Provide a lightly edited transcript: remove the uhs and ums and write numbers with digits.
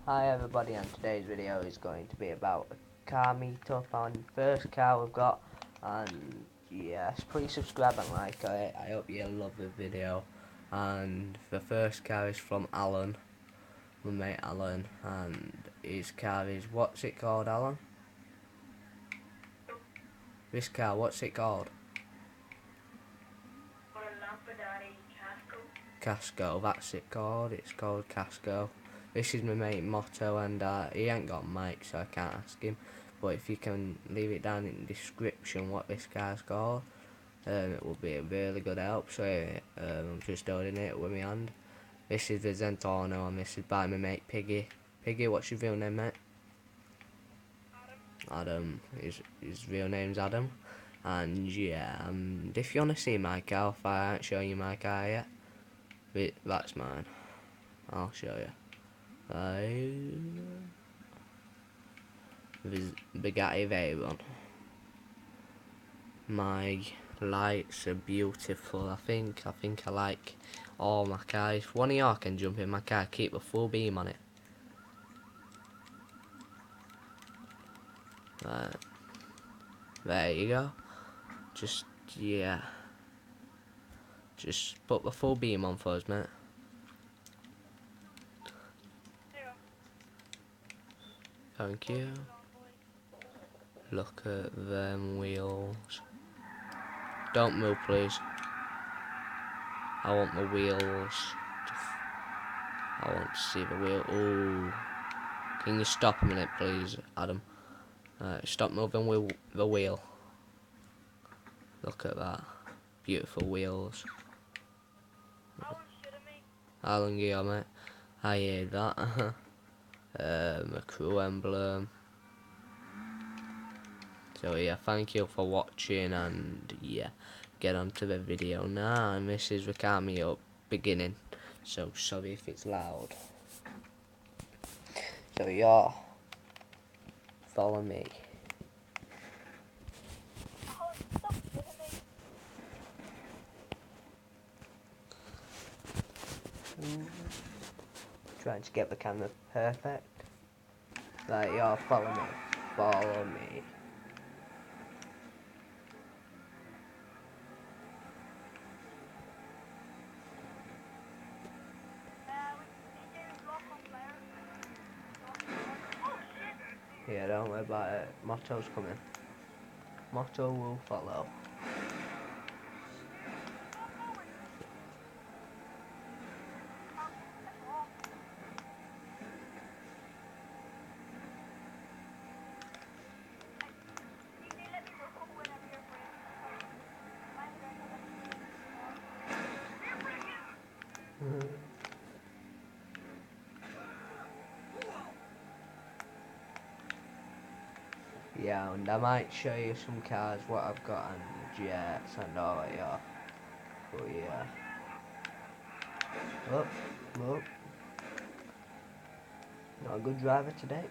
Hi everybody, and today's video is going to be about a car meetup on first car we've got, and yes, please subscribe and like it. I hope you love the video. And the first car is from Alan, my mate Alan, and his car is, what's it called, Alan? This car, what's it called? Casco, that's it called. It's called Casco. This is my mate Motto, and he ain't got a mic, so I can't ask him. But if you can leave it down in the description what this car's called, it will be a really good help. So I'm just holding it with my hand. This is the Zentorno, and this is by my mate Piggy. Piggy, what's your real name, mate? Adam. His real name's Adam. And yeah, if you want to see my car, if I ain't showing you my car yet, that's mine. I'll show you. Bugatti Veyron. My lights are beautiful. I think I like all my cars. If one of y'all can jump in my car, keep a full beam on it. Right. There you go. Just, yeah. Just put the full beam on for us, mate. Thank you. Look at them wheels. Don't move, please. I want the wheels. I want to see the wheel. Ooh. Can you stop a minute, please, Adam? Stop moving with the wheel. Look at that. Beautiful wheels. How long are you on, mate? I hear that. A crew emblem. So yeah, thank you for watching, and yeah, get on to the video now. And this is the cameo beginning, so sorry if it's loud. So yeah, follow me. Trying to get the camera perfect. Right, y'all, follow me. Follow me. Yeah, don't worry about it. Motto's coming. Motto will follow. Yeah, and I might show you some cars, what I've got, and jets and all that, yeah. But yeah. Oh, not a good driver today.